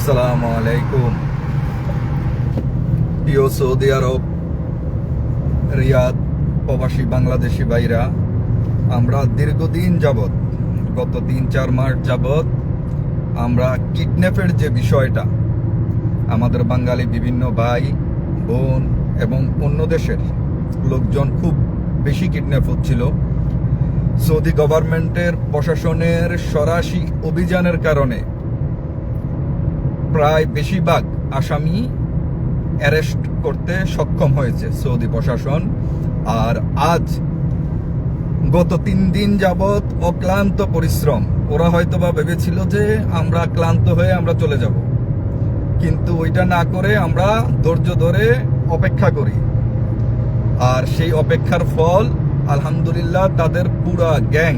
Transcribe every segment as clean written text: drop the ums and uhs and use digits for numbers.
আসসালামু আলাইকুম। প্রিয় সৌদি আরব রিয়াদ প্রবাসী বাংলাদেশি ভাইরা, আমরা দীর্ঘদিন যাবৎ গত 3-4 মাস যাবৎ আমরা কিডন্যাপের যে বিষয়টা, আমাদের বাঙালি বিভিন্ন ভাই বোন এবং অন্য দেশের লোকজন খুব বেশি কিডন্যাপ হচ্ছিল। সৌদি গভর্নমেন্টের প্রশাসনের সরাসরি অভিযানের কারণে প্রায় বেশিরভাগ আসামি অ্যারেস্ট করতে সক্ষম হয়েছে সৌদি প্রশাসন। আর আজ গত 3 দিন যাবৎ অক্লান্ত পরিশ্রম। ওরা হয়তোবা ভেবেছিল যে আমরা ক্লান্ত হয়ে আমরা চলে যাব, কিন্তু ওইটা না করে আমরা ধৈর্য ধরে অপেক্ষা করি। আর সেই অপেক্ষার ফল আলহামদুলিল্লাহ তাদের পুরা গ্যাং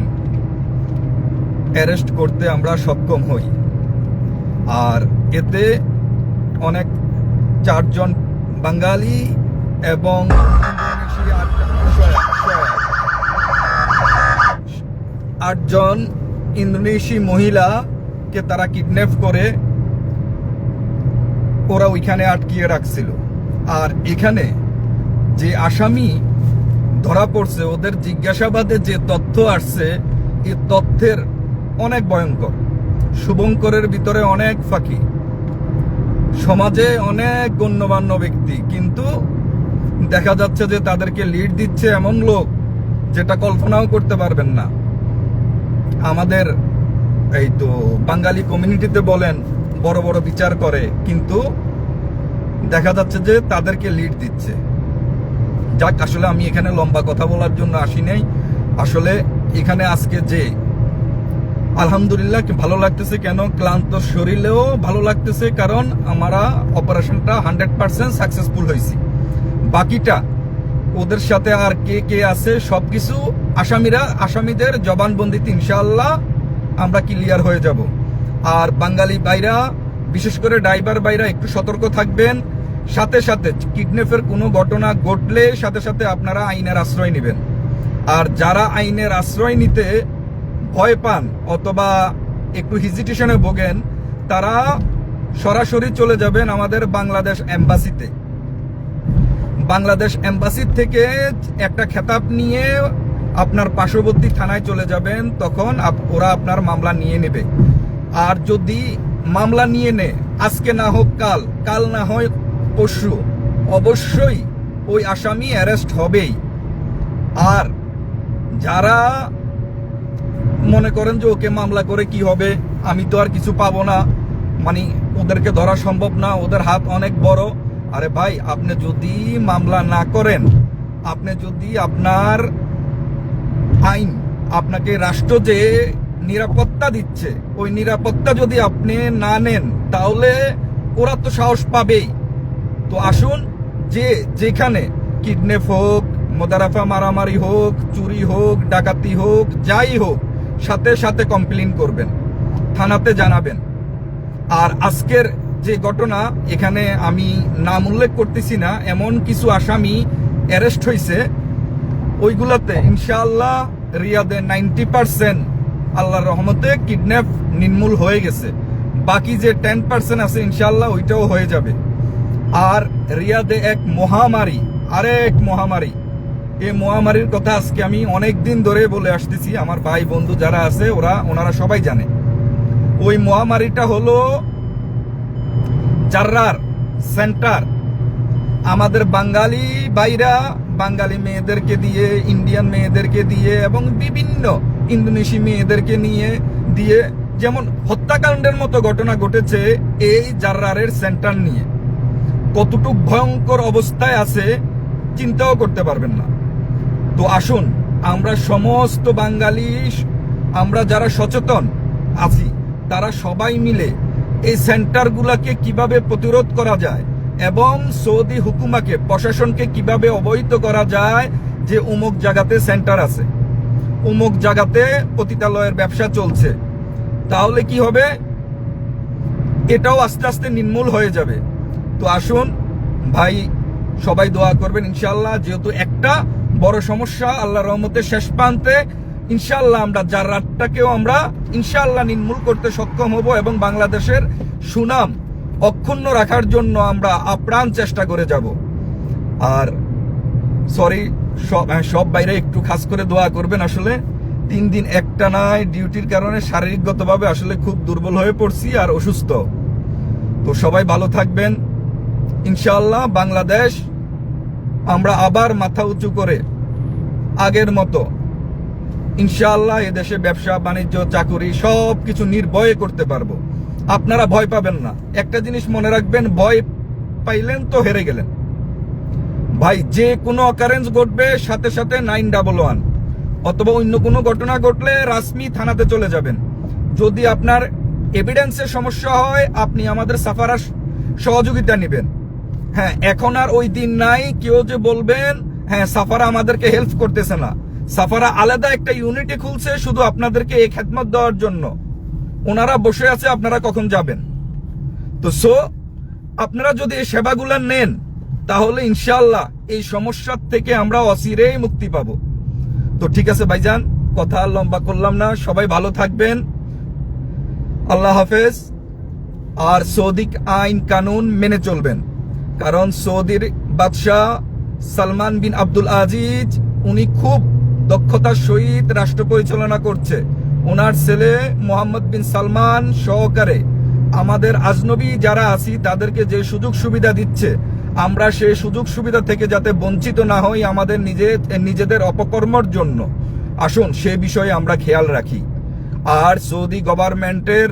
অ্যারেস্ট করতে আমরা সক্ষম হই। আর এতে অনেক 4 জন বাঙালি এবং 8 জন ইন্দোনেশি মহিলাকে তারা কিডন্যাপ করে ওরা ওইখানে আটকিয়ে রাখছিল। আর এখানে যে আসামি ধরা পড়ছে, ওদের জিজ্ঞাসাবাদে যে তথ্য আসছে, এই তথ্যের অনেক ভয়ঙ্কর। শুভঙ্করের ভিতরে অনেক ফাঁকি, সমাজে অনেক গণ্যমান্য ব্যক্তি, কিন্তু দেখা যাচ্ছে যে তাদেরকে লিড দিচ্ছে এমন লোক যেটা কল্পনাও করতে পারবেন না। আমাদের এই তো বাঙালি কমিউনিটিতে বলেন বড় বড় বিচার করে, কিন্তু দেখা যাচ্ছে যে তাদেরকে লিড দিচ্ছে। যাক, আসলে আমি এখানে লম্বা কথা বলার জন্য আসি নাই। আসলে এখানে আজকে যে আলহামদুলিল্লাহ ভালো লাগতেছে। কেন? ক্লান্ত শরীরেও ভালো লাগতেছে, কারণ আমরা অপারেশনটা 100% সাকসেসফুল হয়েছি। বাকিটা ওদের সাথে আর কে কে আছে সবকিছু আসামিদের জবানবন্দিতে ইনশাআল্লাহ আমরা ক্লিয়ার হয়ে যাব। আর বাঙালি ভাইরা, বিশেষ করে ড্রাইভার ভাইরা, একটু সতর্ক থাকবেন। সাথে সাথে কিডন্যাপের কোনো ঘটনা ঘটলে সাথে সাথে আপনারা আইনের আশ্রয় নেবেন। আর যারা আইনের আশ্রয় নিতে ভয় পান অথবা একটু হেজিটেশনে ভোগেন, তারা সরাসরি চলে যাবেন আমাদের বাংলাদেশ এম্বাসিতে। বাংলাদেশ এম্বাসি থেকে একটা খেতাব নিয়ে আপনার পার্শ্ববর্তী থানায় চলে যাবেন, তখন ওরা আপনার মামলা নিয়ে নেবে। আর যদি মামলা নিয়ে নেয়, আজকে না হোক কাল, কাল না হয় পরশু, অবশ্যই ওই আসামি অ্যারেস্ট হবেই। আর যারা মনে করেন যে ওকে মামলা করে কি হবে, আমি তো আর কিছু পাবো না, মানে ওদেরকে ধরা সম্ভব না, ওদের হাত অনেক বড়। আরে ভাই, আপনি যদি মামলা না করেন, আপনি যদি আপনার আইন, আপনাকে রাষ্ট্র যে নিরাপত্তা দিচ্ছে, ওই নিরাপত্তা যদি আপনি না নেন, তাহলে ওরা তো সাহস পাবেই। তো আসুন, যে যেখানে কিডন্যাপ হোক, মোদারাফা মারামারি হোক, চুরি হোক, ডাকাতি হোক, যাই হোক, সাথে সাথে কমপ্লেইন করবেন, থানাতে জানাবেন। আর আজকের যে ঘটনা, এখানে আমি নাম উল্লেখ করতেছি না, এমন কিছু আসামি অ্যারেস্ট হয়েছে, ওইগুলাতে ইনশাআল্লাহ রিয়াদে 90% আল্লাহর রহমতে কিডন্যাপ নির্মূল হয়ে গেছে। বাকি যে 10% আছে ইনশাআল্লাহ ওইটাও হয়ে যাবে। আর রিয়াদে এক মহামারী, আরেক মহামারী, এই মহামারীর কথা আজকে আমি অনেক দিন ধরে বলে আসতেছি। আমার ভাই বন্ধু যারা আছে ওনারা সবাই জানে। ওই মহামারীটা হলো জাররার সেন্টার। আমাদের বাঙালি ভাইরা বাঙালি মেয়েদেরকে দিয়ে, ইন্ডিয়ান মেয়েদেরকে দিয়ে এবং বিভিন্ন ইন্দোনেশি মেয়েদেরকে দিয়ে যেমন হত্যাকাণ্ডের মতো ঘটনা ঘটেছে এই জাররারের সেন্টার নিয়ে। কতটুক ভয়ঙ্কর অবস্থায় আছে চিন্তাও করতে পারবেন না। তো আসুন, আমরা সমস্ত বাঙালি, আমরা যারা সচেতন আছি, তারা সবাই মিলে এই সেন্টারগুলোকে কিভাবে প্রতিরোধ করা যায় এবং সৌদি হুকুমাকে, প্রশাসনকে কিভাবে অবহিত করা যায় যে অমুক জায়গাতে সেন্টার আছে, অমুক জায়গাতে পতিতালয়ের ব্যবসা চলছে, তাহলে কি হবে, এটাও আস্তে আস্তে নির্মূল হয়ে যাবে। তো আসুন ভাই, সবাই দোয়া করবেন ইনশাআল্লাহ। যেহেতু একটা বড় সমস্যা আল্লাহর রহমতে শেষ প্রান্তে, ইনশাআল্লাহ আমরা জাররারটাকেও আমরা ইনশাআল্লাহ নির্মূল করতে সক্ষম হব এবং বাংলাদেশের সুনাম অক্ষুণ্ণ রাখার জন্য আমরা আপ্রাণ চেষ্টা করে যাব। আর সরি, সব বাইরে একটু খাস করে দোয়া করবেন। আসলে 3 দিন একটানায় ডিউটির কারণে শারীরিকগতভাবে আসলে খুব দুর্বল হয়ে পড়ছি আর অসুস্থ। তো সবাই ভালো থাকবেন। ইনশাআল্লাহ বাংলাদেশ আমরা আবার মাথা উঁচু করে আগের মতো ইনশাআল্লাহ এদেশে ব্যবসা বাণিজ্য চাকুরি সব কিছু নির্ভয়ে করতে পারবো। আপনারা ভয় পাবেন না। একটা জিনিস মনে রাখবেন, ভয় পাইলেন তো হেরে গেলেন ভাই। যে কোনো অকারেন্স ঘটবে সাথে সাথে 911 অথবা অন্য কোনো ঘটনা ঘটলে রাসমি থানাতে চলে যাবেন। যদি আপনার এভিডেন্সের সমস্যা হয় আপনি আমাদের সাফারার সহযোগিতা নেবেন। হ্যাঁ, এখন আর ওই দিন নাই কেউ যে বলবেন হ্যাঁ সাফারা আমাদেরকে হেল্প করতেছে না। সাফারা আলাদা একটা ইউনিটে খুলছে শুধু আপনাদেরকে এই খেদমত দেওয়ার জন্য। ওনারা বসে আছে, আপনারা কখন যাবেন। তো আপনারা যদি এই সেবাগুলো নেন তাহলে ইনশাআল্লাহ এই সমস্যার থেকে আমরা অচিরেই মুক্তি পাবো। তো ঠিক আছে ভাইজান, কথা লম্বা করলাম না। সবাই ভালো থাকবেন। আল্লাহ হাফেজ। আর সৌদি আইন কানুন মেনে চলবেন, কারণ সৌদির বাদশাহ সালমান বিন আব্দুল আজিজ উনি খুব দক্ষতার সহিত রাষ্ট্র পরিচালনা করছে। ওনার ছেলে মোহাম্মদ বিন সালমান সহকারে আমাদের আজনবী যারা আছি তাদেরকে যে সুযোগ সুবিধা দিচ্ছে, আমরা সেই সুযোগ সুবিধা থেকে যাতে বঞ্চিত না হই আমাদের নিজেদের অপকর্মর জন্য, আসুন সে বিষয়ে আমরা খেয়াল রাখি। আর সৌদি গভর্নমেন্টের